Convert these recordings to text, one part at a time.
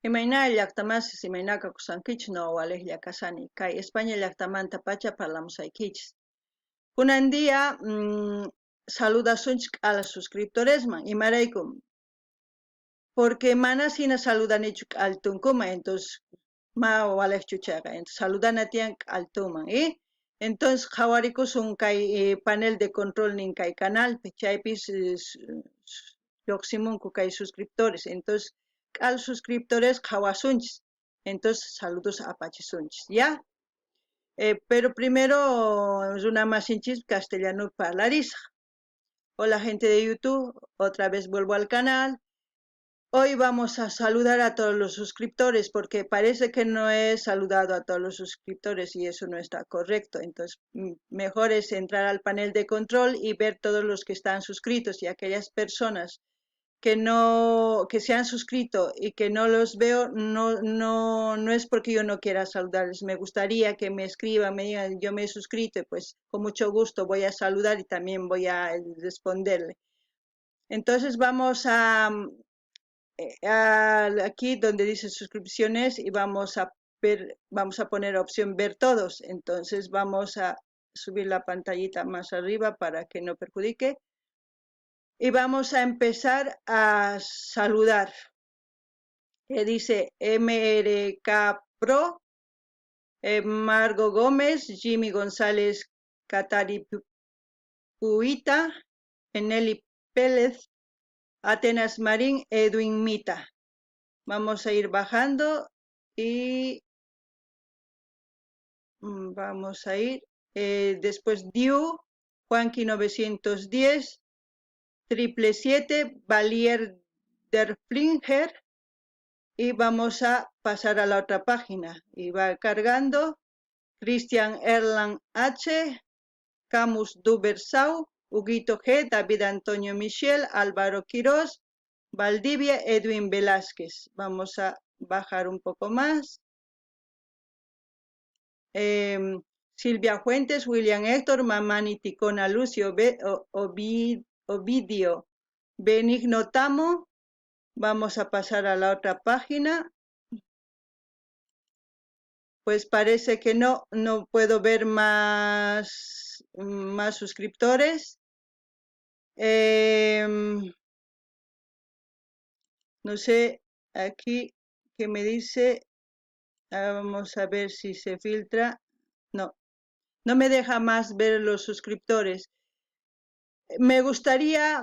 Imayna llaqtamansis imaynaka kusankichis no awalejlla kasani kay España llaqtamanta pacha parlamusaykichis. Kunan día saludasunchik a los suscriptoresman imaraykum porque mana sina saludanichu altunkuma entonces ma walejchu chayqa entonces saludana tiyan altuman entonces qhawarikusun kay panel de control nin kay canalpi chaypis lluqsimunku kay suscriptores entonces al suscriptores qhawasunchis entonces saludos apachisunchis ya. Pero primero una masinchis castellano parlarisqa. Hola gente de YouTube, otra vez vuelvo al canal. Hoy vamos a saludar a todos los suscriptores porque parece que no he saludado a todos los suscriptores y eso no está correcto. Entonces, mejor es entrar al panel de control y ver todos los que están suscritos y aquellas personas que se han suscrito y que no los veo, no es porque yo no quiera saludarles. Me gustaría que me escriban, me digan, yo me he suscrito y pues con mucho gusto voy a saludar y también voy a responderle. Entonces vamos aquí donde dice suscripciones y vamos a poner opción ver todos. Entonces vamos a subir la pantallita más arriba para que no perjudique. Y vamos a empezar a saludar. Dice MRK Pro, Margo Gómez, Jimmy González Catari Puita, Eneli Pérez, Atenas Marín, Edwin Mita. Vamos a ir bajando y vamos a ir. Después Diu, Juanqui 910, 777, Valier der Flinger. Y vamos a pasar a la otra página. Y va cargando. Christian Erlang H, Camus Dubersau, Huguito G, David Antonio Michel, Álvaro Quirós, Valdivia, Edwin Velázquez. Vamos a bajar un poco más. Silvia Fuentes, William Héctor, Mamani Ticona, Lucio Ovidio, Benigno Tamo. Vamos a pasar a la otra página. Pues parece que no puedo ver más suscriptores. No sé, aquí que me dice, vamos a ver si se filtra. No me deja más ver los suscriptores. Me gustaría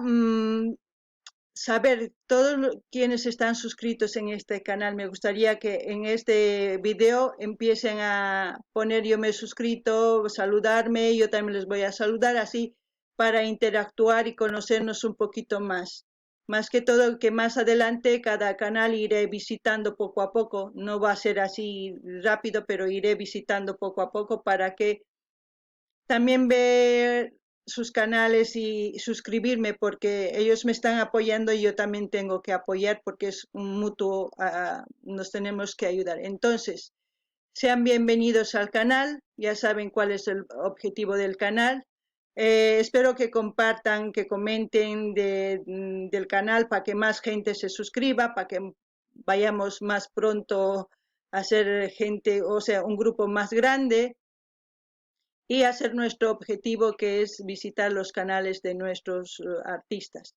saber todos quienes están suscritos en este canal. Me gustaría que en este video empiecen a poner yo me he suscrito, saludarme, yo también les voy a saludar así para interactuar y conocernos un poquito más. Más que todo que más adelante cada canal iré visitando poco a poco, no va a ser así rápido, pero iré visitando poco a poco para que también ver sus canales y suscribirme porque ellos me están apoyando y yo también tengo que apoyar porque es un mutuo, nos tenemos que ayudar. Entonces, sean bienvenidos al canal, ya saben cuál es el objetivo del canal. Espero que compartan, que comenten del canal para que más gente se suscriba, para que vayamos más pronto a ser gente, o sea, un grupo más grande. Y hacer nuestro objetivo que es visitar los canales de nuestros artistas.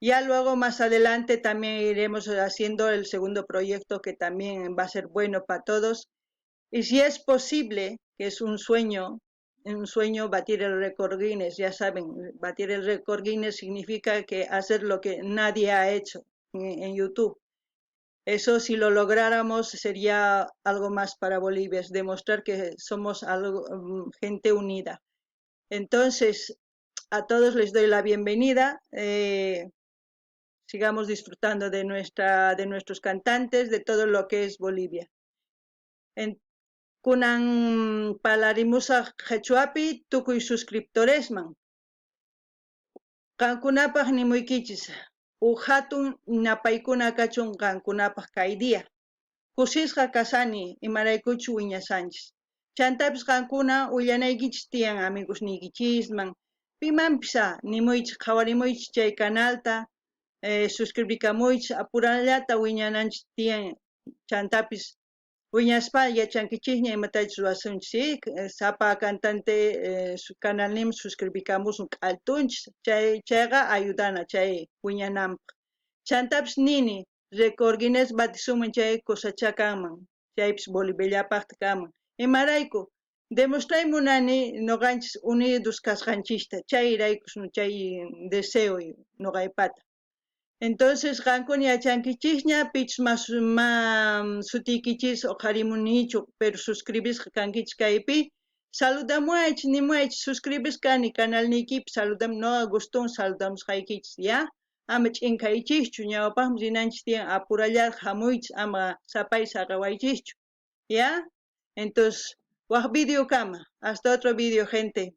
Ya luego más adelante también iremos haciendo el segundo proyecto que también va a ser bueno para todos. Y si es posible, que es un sueño batir el récord Guinness, ya saben, batir el récord Guinness significa que hacer lo que nadie ha hecho en YouTube. Eso si lo lográramos sería algo más para Bolivia, es demostrar que somos gente unida. Entonces, a todos les doy la bienvenida. Sigamos disfrutando de nuestros cantantes, de todo lo que es Bolivia. Kunan palarimusa Quechuapi tukuy suscriptoresman. Kankunapaq nimuykichis. Hatun ñapaykuna kachun kankunapaq kay día. Kusisqa kasani imaraykuchu wiñasanchis. Chantapis qankuna willanaykichis tiyan amigosniykichisman. Pimanpisa nimuychis qhawarimuychis chay canalta suscribirkamuychis apurallata wiñananchis tiyan chantapis wiñaspa yachankichikña imatachus ruwasunchik, sapa cantante su canalnim suscribikamusun k'altunchis chayqa ayudana chay wiñananpaq. Chantapis nini récord Guinness batisuman chay cosechakanman, chaypis Boliviallapaqta kanman. Imarayku demostray munani ñuqanchis unidos kasqanchista, chayraykus chay deseo ñuqaypata. Entonces qankuna yachankichikña pichus ma sutiykichis oqharimunichu, pero suscribisqa kankichis kaypi, saludamuaychis nimuaychis suscribisqani canalniykipi saludam noqa guston saludamusqaykichis, ya ama ch'inkaychikchu ñawpaqmi rinanchis tiyan apurallaraq hamuychis ama sapay saqawaychikchu, ya. Entonces waq video kama, hasta otro video gente.